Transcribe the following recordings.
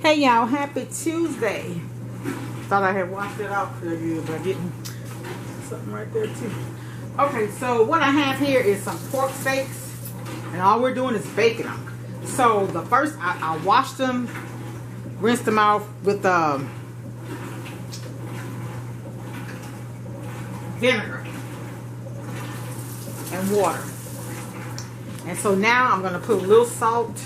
Hey y'all, happy Tuesday. Thought I had washed it off pretty good, but I didn't. Something right there too. Okay, so what I have here is some pork steaks, and all we're doing is baking them. So the first, I washed them, rinsed them off with vinegar and water. And so now I'm going to put a little salt,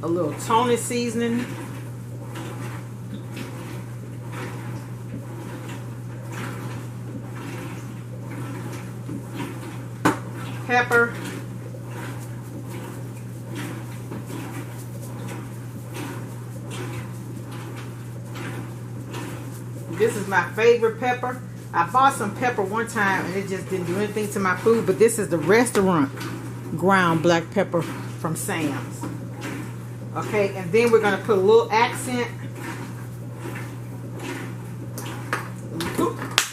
a little Tony seasoning, pepper, this is my favorite pepper. I bought some pepper one time and it just didn't do anything to my food, but this is the restaurant ground black pepper from Sam's. Okay, and then we're going to put a little accent.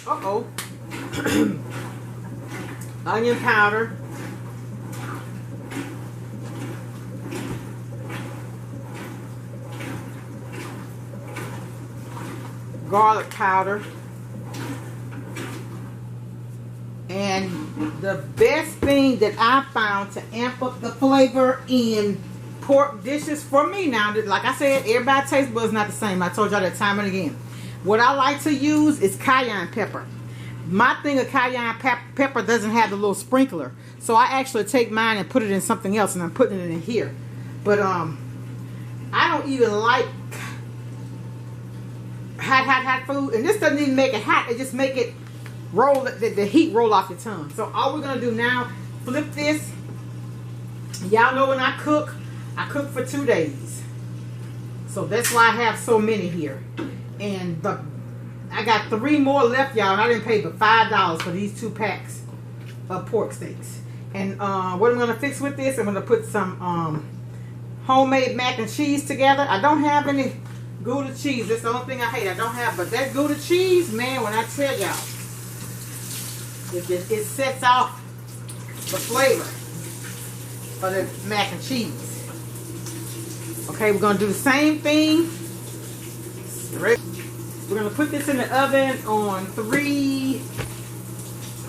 Uh-oh. Onion powder. Garlic powder. And the best thing that I found to amp up the flavor in pork dishes for me now, like I said, everybody's taste buds not the same. I told y'all that time and again. What I like to use is cayenne pepper. My thing of cayenne pepper doesn't have the little sprinkler, so I actually take mine and put it in something else, and I'm putting it in here. But I don't even like hot food, and this doesn't even make it hot. It just make it roll, the heat roll off your tongue. So all we're gonna do now, flip this. Y'all know when I cook for 2 days, so that's why I have so many here. And I got 3 more left, y'all. I didn't pay but $5 for these 2 packs of pork steaks. And what I'm gonna fix with this, I'm gonna put some homemade mac and cheese together. I don't have any Gouda cheese. That's the only thing I hate. I don't have, but that Gouda cheese, man, when I tell y'all, it sets off the flavor for the mac and cheese. Okay, we're going to do the same thing. We're going to put this in the oven on I'm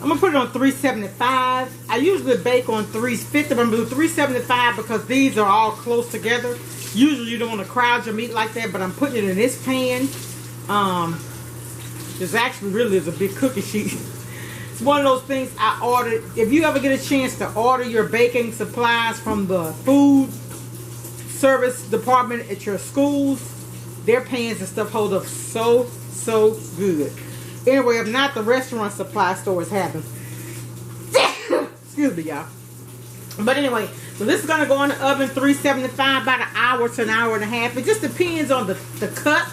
going to put it on 375. I usually bake on 350, but I'm going to do 375 because these are all close together. Usually you don't want to crowd your meat like that, but I'm putting it in this pan. This actually really is a big cookie sheet. It's one of those things I ordered. If you ever get a chance to order your baking supplies from the food service department at your schools, their pans and stuff hold up so good. Anyway, if not, the restaurant supply stores have them. Excuse me, y'all. But anyway, so this is going to go in the oven 375, about an hour to an hour and a half. It just depends on the cut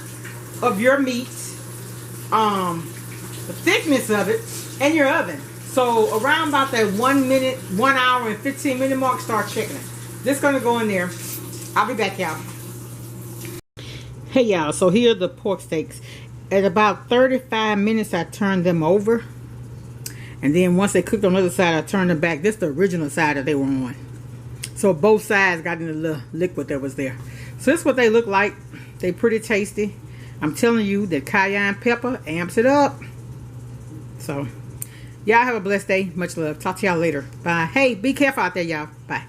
of your meat, the thickness of it, and your oven. So around about that 1 hour and 15 minute mark, start checking it. This is going to go in there. I'll be back, y'all. Hey, y'all. So here are the pork steaks. At about 35 minutes, I turned them over. And then once they cooked on the other side, I turned them back. This is the original side that they were on. So both sides got in the little liquid that was there. So this is what they look like. They pretty tasty. I'm telling you that cayenne pepper amps it up. So y'all have a blessed day. Much love. Talk to y'all later. Bye. Hey, be careful out there, y'all. Bye.